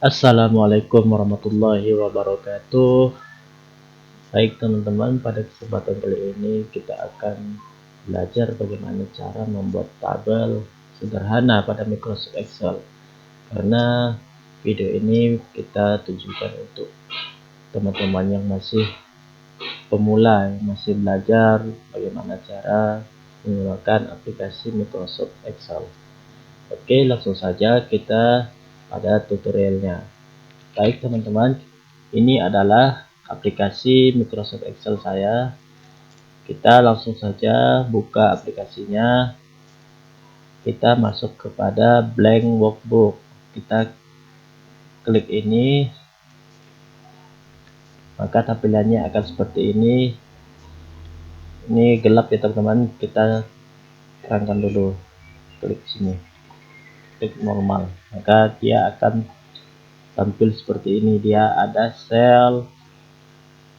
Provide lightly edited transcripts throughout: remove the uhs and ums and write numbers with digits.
Assalamualaikum warahmatullahi wabarakatuh. Baik teman-teman, pada kesempatan kali ini kita akan belajar bagaimana cara membuat tabel sederhana pada Microsoft Excel. Karena video ini kita tujukan untuk teman-teman yang masih pemula, yang masih belajar bagaimana cara menggunakan aplikasi Microsoft Excel. Oke, langsung saja kita pada tutorialnya. Baik teman-teman, ini adalah aplikasi Microsoft Excel saya. Kita langsung saja buka aplikasinya. Kita masuk kepada blank workbook. Kita klik ini, maka tampilannya akan seperti ini. Ini gelap ya teman-teman, kita terangkan dulu. Klik sini, klik normal, maka dia akan tampil seperti ini. Dia ada sel,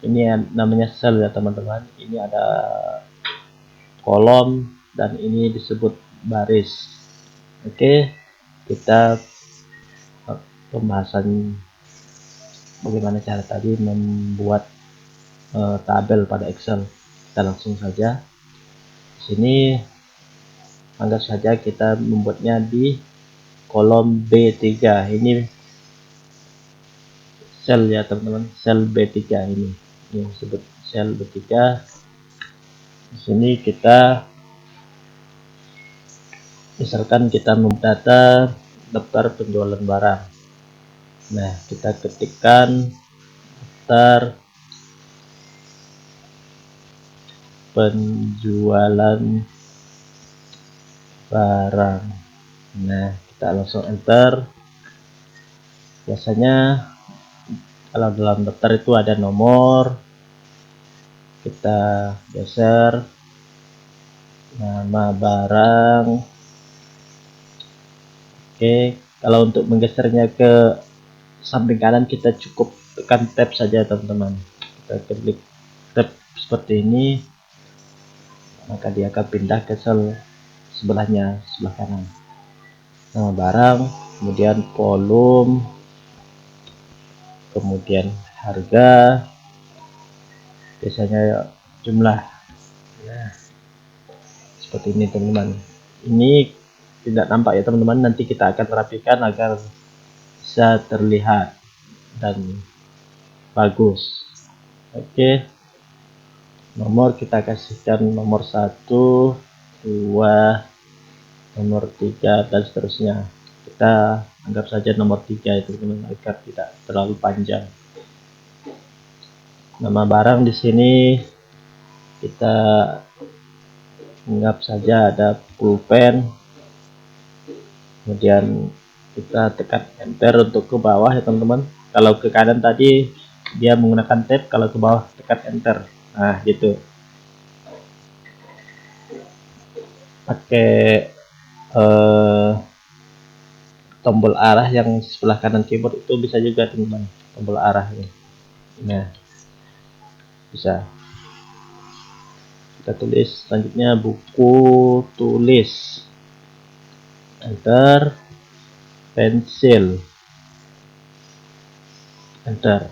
ini namanya sel ya teman-teman. Ini ada kolom dan ini disebut baris. Oke, kita pembahasan bagaimana cara tadi membuat tabel pada Excel. Kita langsung saja. Di sini anggap saja kita membuatnya di kolom B3. Ini sel ya teman-teman, sel B3 ini disebut sel B3. Di sini kita misalkan kita mendata daftar penjualan barang. Nah, kita ketikkan daftar penjualan barang. Nah, kita langsung enter. Biasanya kalau dalam daftar itu ada nomor, kita geser nama barang. Oke, kalau untuk menggesernya ke samping kanan kita cukup tekan tab saja teman-teman. Kita klik tab seperti ini, maka dia akan pindah ke sel sebelahnya, sebelah kanan. Nama barang, kemudian volume, kemudian harga, biasanya jumlah. Nah, seperti ini teman-teman. Ini tidak nampak ya teman-teman, nanti kita akan rapikan agar bisa terlihat dan bagus. Oke, nomor kita kasihkan nomor 1, 2, nomor 3 dan seterusnya. Kita anggap saja nomor 3 itu teman-teman agar tidak terlalu panjang. Nama barang di sini kita anggap saja ada pulpen. Kemudian kita tekan enter untuk ke bawah ya teman-teman. Kalau ke kanan tadi dia menggunakan tab, kalau ke bawah tekan enter. Nah, gitu. Pakai tombol arah yang sebelah kanan keyboard itu bisa juga teman-teman, tombol arah ini. Nah, bisa. Kita tulis selanjutnya buku tulis, enter, pensil, enter.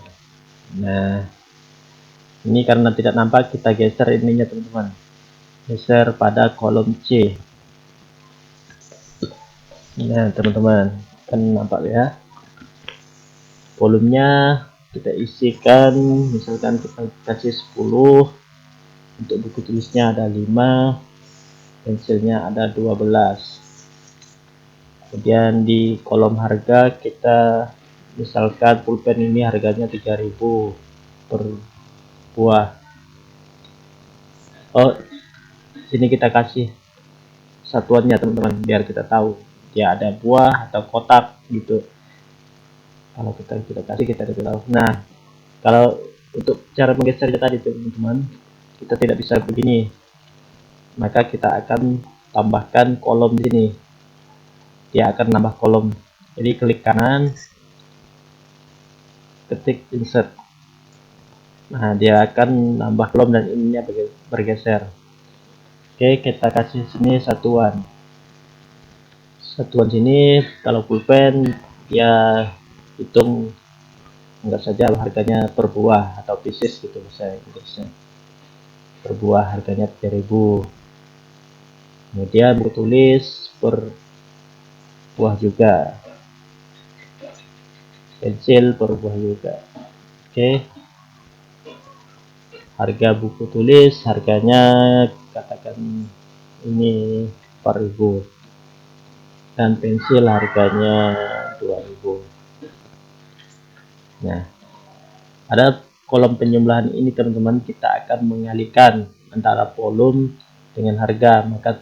Nah, ini karena tidak nampak, kita geser ininya teman-teman, geser pada kolom C. Nah teman-teman, kan nampak ya, volumenya kita isikan, misalkan kita kasih 10, untuk buku tulisnya ada 5, pensilnya ada 12. Kemudian di kolom harga kita misalkan pulpen ini harganya 3.000 per buah. Oh, sini kita kasih satuannya teman-teman biar kita tahu dia ada buah atau kotak gitu. Kalau kita tidak kasih, kita tidak tahu. Nah, kalau untuk cara menggesernya tadi teman-teman, kita tidak bisa begini, maka kita akan tambahkan kolom di sini. Dia akan nambah kolom. Jadi klik kanan, ketik insert. Nah, dia akan nambah kolom dan ininya bergeser. Oke, kita kasih sini satuan. Satuan sini kalau pulpen dia hitung enggak saja harganya per buah atau pieces gitu bahasa Inggrisnya. Per buah harganya 3.000. Kemudian buku tulis per buah juga, pensil per buah juga. Oke, harga buku tulis harganya katakan ini 4.000, dan pensil harganya 2.000. Nah, ada kolom penjumlahan ini teman-teman, kita akan mengalihkan antara volume dengan harga, maka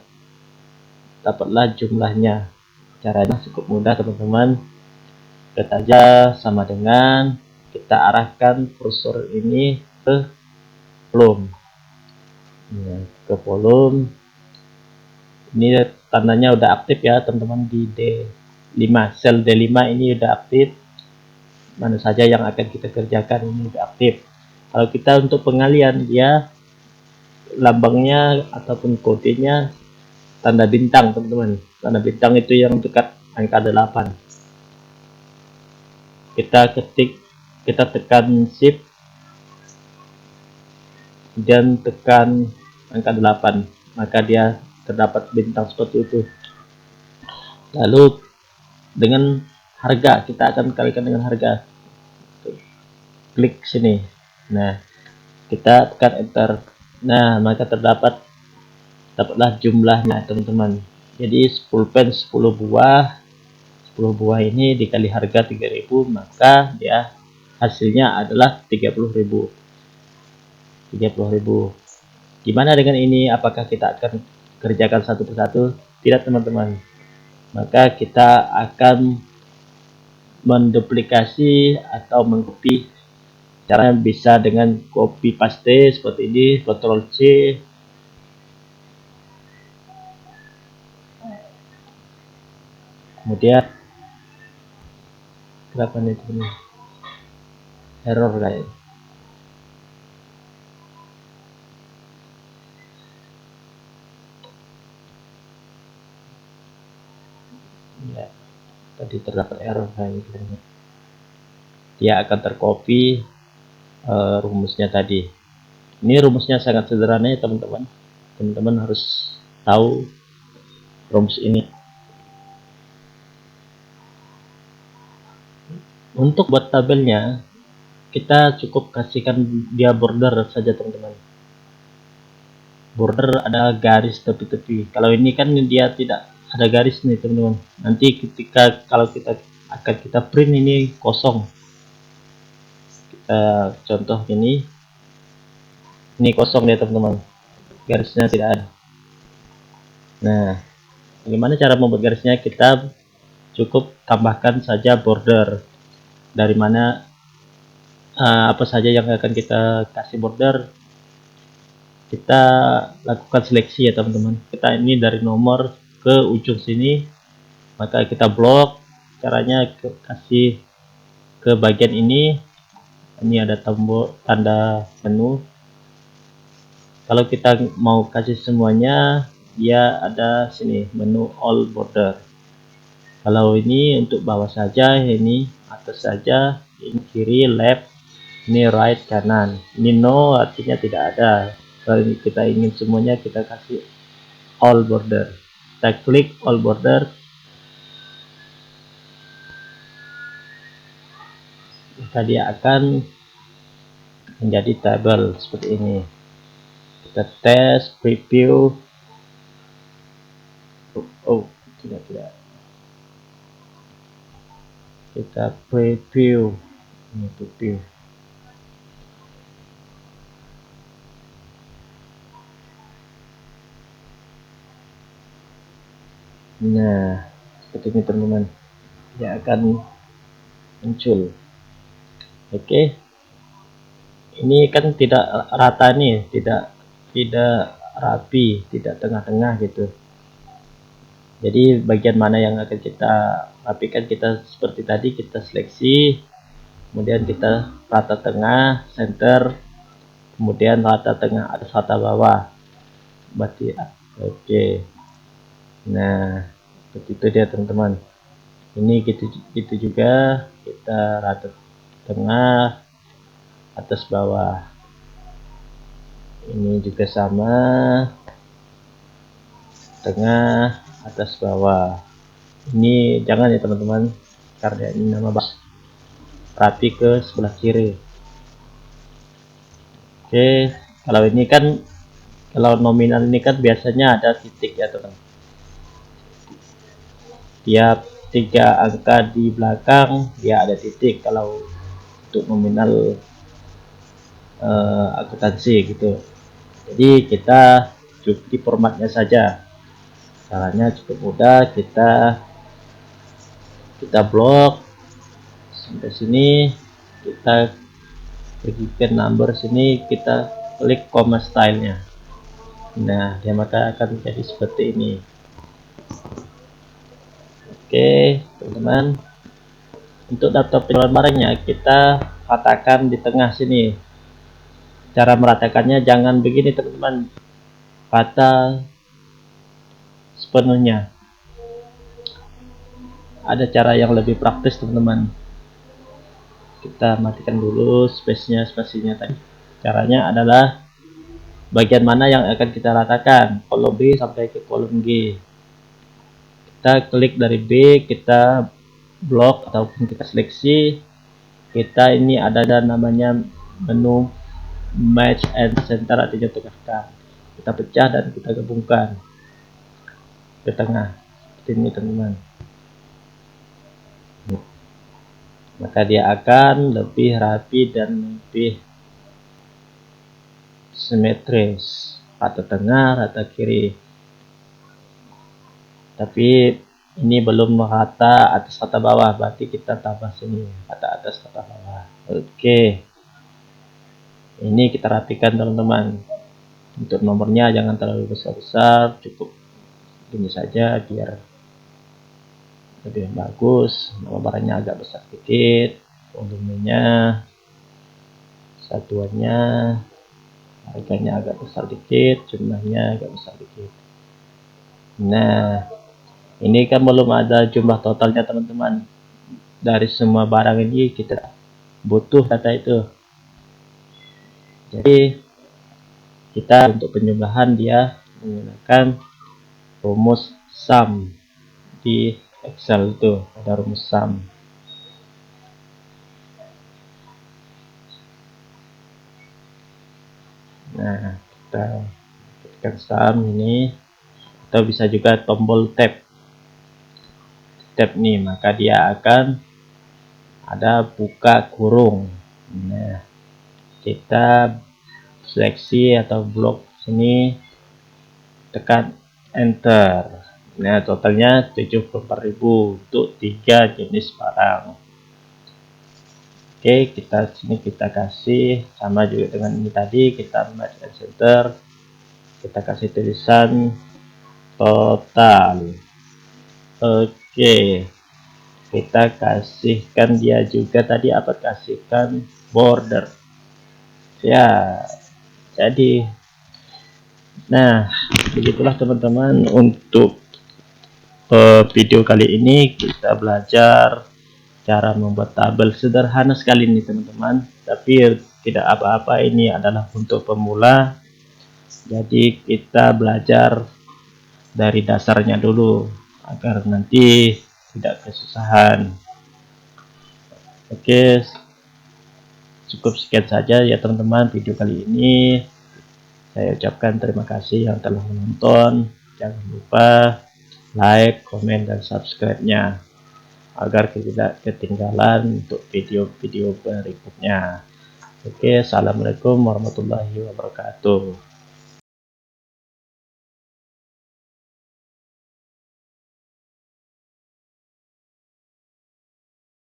dapatlah jumlahnya. Caranya cukup mudah teman-teman, kita aja sama dengan kita arahkan kursor ini ke volume. Nah, ke volume ini tandanya udah aktif ya teman-teman, di D5, sel D5 ini udah aktif. Mana saja yang akan kita kerjakan ini udah aktif. Kalau kita untuk pengalian, dia lambangnya ataupun kodenya tanda bintang teman-teman. Tanda bintang itu yang dekat angka 8. Kita tekan shift dan tekan angka 8, maka dia terdapat bintang seperti itu. Lalu dengan harga, kita akan kalikan dengan harga, klik sini. Nah, kita tekan enter. Nah, maka dapatlah jumlahnya teman-teman. Jadi 10 pen 10 buah, 10 buah ini dikali harga 3.000, maka dia hasilnya adalah 30.000. 30.000. Gimana dengan ini? Apakah kita akan kerjakan satu persatu? Tidak teman-teman. Maka kita akan menduplikasi atau mengcopy. Caranya bisa dengan copy paste seperti ini, Ctrl C. Kemudian kenapa nih ini error guys? Ya, tadi terdapat error kayak gitu. Dia akan tercopy rumusnya tadi. Ini rumusnya sangat sederhana ya teman-teman. Teman-teman harus tahu rumus ini. Untuk buat tabelnya, kita cukup kasihkan dia border saja teman-teman. Border ada garis tepi-tepi. Kalau ini kan dia tidak ada garis nih teman-teman. Nanti ketika kalau kita print ini kosong. Kita contoh ini kosong ya teman-teman, garisnya tidak ada. Nah, bagaimana cara membuat garisnya? Kita cukup tambahkan saja border. Dari mana apa saja yang akan kita kasih border, kita lakukan seleksi ya teman-teman. Kita ini dari nomor ke ujung sini, maka kita blok. Caranya kasih ke bagian ini ada tombol tanda menu. Kalau kita mau kasih semuanya, dia ada sini menu all border. Kalau ini untuk bawah saja, ini atas saja, ini kiri left, ini right kanan. Ini no artinya tidak ada. Kalau kita ingin semuanya, kita kasih all border. Kita klik all border, maka dia akan menjadi tabel seperti ini. Kita tes preview. Oh, tidak. Kita preview. Ini preview. Nah, seperti ini teman-teman, dia akan muncul. Oke, ini kan tidak rata nih, tidak rapi, tidak tengah-tengah gitu. Jadi bagian mana yang akan kita rapikan, kita seperti tadi kita seleksi, kemudian kita rata tengah, center, kemudian rata tengah atas, rata bawah. Berarti oke. Nah, seperti itu dia teman-teman. Ini gitu juga, kita rata tengah, atas bawah. Ini juga sama, tengah, atas bawah. Ini jangan ya teman-teman, karena ini nama bas rapi ke sebelah kiri. Oke, kalau ini kan, kalau nominal ini kan biasanya ada titik ya teman. Tiap 3 angka di belakang dia ada titik kalau untuk nominal akuntansi gitu. Jadi kita cukup di formatnya saja. Caranya cukup mudah, kita blok sampai sini, kita pergi ke number sini, kita klik comma stylenya. Nah, dia maka akan menjadi seperti ini. Oke, teman-teman. Untuk daftar penjualan barangnya kita katakan di tengah sini. Cara meratakannya jangan begini teman-teman, kata sepenuhnya. Ada cara yang lebih praktis teman-teman. Kita matikan dulu spasinya tadi. Caranya adalah bagian mana yang akan kita ratakan, kolom B sampai ke kolom G. Kita klik dari B, kita blok ataupun kita seleksi. Kita ini ada namanya menu match and center, artinya tengahkan. Kita pecah dan kita gabungkan ke tengah seperti ini teman-teman. Maka dia akan lebih rapi dan lebih simetris, rata tengah, rata kiri. Tapi ini belum rata atas rata bawah, berarti kita tambah sini rata atas rata bawah. Oke, ini kita rapikan teman-teman. Untuk nomornya jangan terlalu besar-besar, cukup ini saja biar lebih bagus. Nama barangnya agak besar sedikit, volumenya, satuannya, harganya agak besar dikit, jumlahnya agak besar dikit. Nah, ini kan belum ada jumlah totalnya teman-teman. Dari semua barang ini kita butuh data itu. Jadi kita untuk penjumlahan dia menggunakan rumus sum. Di Excel itu ada rumus sum. Nah, kita ketikkan sum ini, atau bisa juga tombol tab nih, maka dia akan ada buka kurung. Nah, kita seleksi atau blok sini, tekan enter. Nah, totalnya 74.000 untuk 3 jenis barang. Oke, sini kita kasih sama juga dengan ini tadi, kita match and center, kita kasih tulisan total. Oke, kita kasihkan dia juga tadi apa, kasihkan border ya. Jadi nah, begitulah teman-teman untuk video kali ini. Kita belajar cara membuat tabel sederhana sekali nih teman-teman, tapi tidak apa-apa, ini adalah untuk pemula. Jadi kita belajar dari dasarnya dulu agar nanti tidak kesusahan. Oke, cukup sekian saja ya teman-teman video kali ini. Saya ucapkan terima kasih yang telah menonton. Jangan lupa like, komen, dan subscribe-nya agar tidak ketinggalan untuk video-video berikutnya. Oke, assalamualaikum warahmatullahi wabarakatuh.